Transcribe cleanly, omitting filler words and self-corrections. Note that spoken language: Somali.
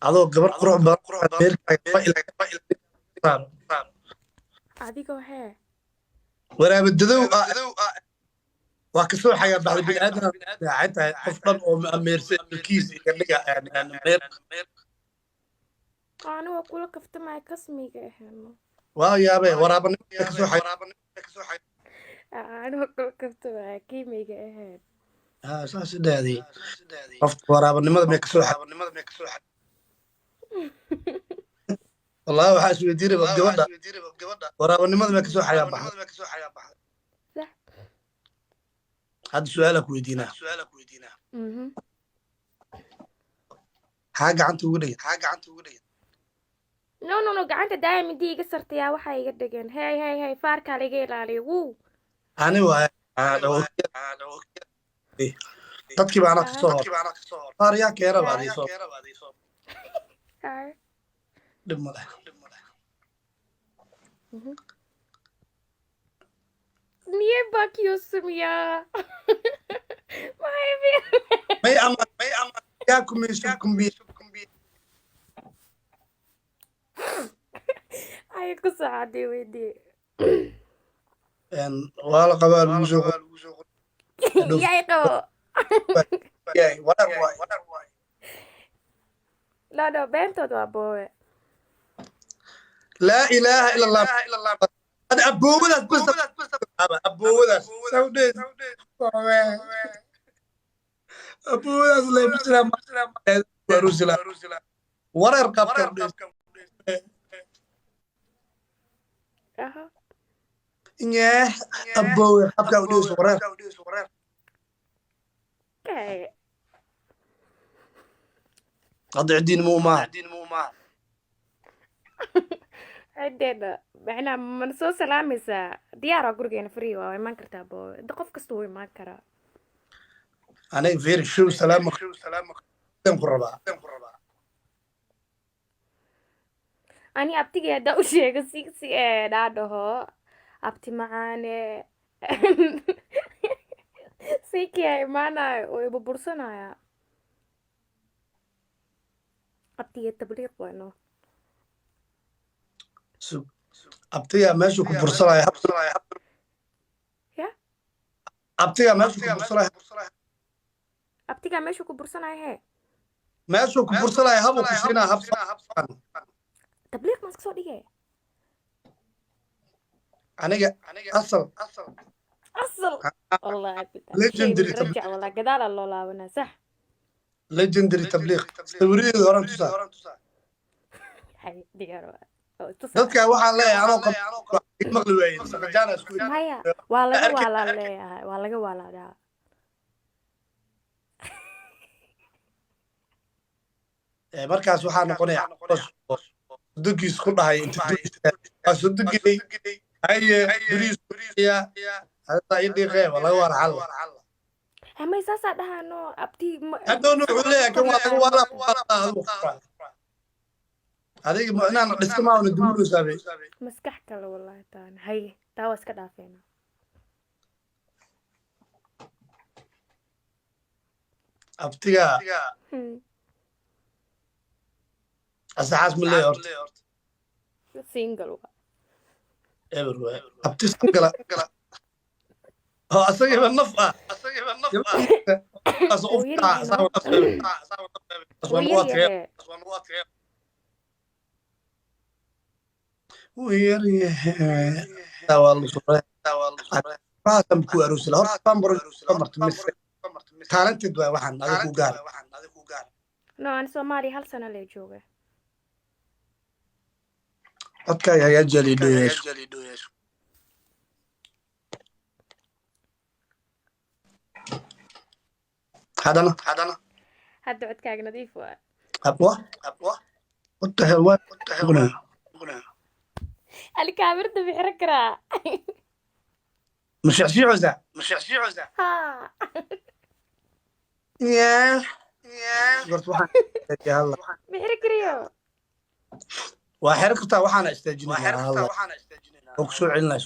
adoo gabar qurux badan meerkaaga ilaa adigoo hee waraabadadow waa ka soo xagaa baxda bini'aadam fiican tahay qof dhan oo ameersa ilkiisa iga dhiga meer ani waa kula kaftamaya kasmiga ahayno waa yaabee waraabanimada ka soo xagaa ani waa kula kaftamaya kiimiga ahayn saas idhaadii qofta waraabanimada mee ka soo xagaa wallahi waxaa isweydiinaya gabadha waraabanimada mee ka soo xagaa baxda sax hadda su-aalaa ku weydiinaa maxaa gacanta ugu dhigin no gacanta daaya midii iga sartayaa waxaa iga dhigeen hey faarkaa laga ilaaliyo wuu ani waay dadkii baana ka soo hor faar yaa keenaba adiisoo dhib male niye bakıyorsun may ama yaa kumeyso kumbiye ay ku saacadii weydii waa la qabaa lagu soo yay qabo warar waay no beentood waa boowe laa ilaaha ila allah ada abowadaas bas abowadaas sawdeed abowadaas leebisla warar qabta إني أبوي حبك أودي صورة قضي الدين مو ما عدنا إحنا من سو سلامسة ديارة قرقين فري وما كرت أبو دقف كستوي ما كرا أنا فير شو سلامك تم قربا أنا أبتيجي هذا وشيء سيكسي هذا abti macaane sikia imaanayo oo iba bursanaya abtiga tabliiq wano abtiga meeshu ku bursanaya ya abtiga meeshu ku bursanaya abtiga meeshu ku bursanaya he meeshu ku bursanaya habu ku siinaa habsan tabliiq ma iska soo dhigay aniga asal والله legendary رجع والله قدال الله لا وانا صح legendary تبليغ سوري هوران توسا هاي ديارو dadka waxaan leeyahay anoo maqli weeyay saqajana isku maya waa laga leeyahay waa laga walaada markaas waxaa noqonaya dugiis ku dhahay inta dugay haye bariis ya hada idii qeyb laga war xal ama isaasa dhahano abti hadoon wuxuu leeyahay kan waa laga wara adiga ma inaan dhismaa una dumuru saabay maskax kale wallahi taan hay taa iska dhaafeena abtiga asaas ma leeyahay single everywhere abti single asaga naf talented waa waxaan adiga ku gaar no aan Soomaali hal sano la jooga dadka ayaa jaliidooyay hadana hadda codkaaga nadiif waa abwa what the hell what guna الكاميرا بيحركها مش عزة ها يا قلت واحد يلا بيحرك ريو وحركتها وحنا استجنينا وكسو علنا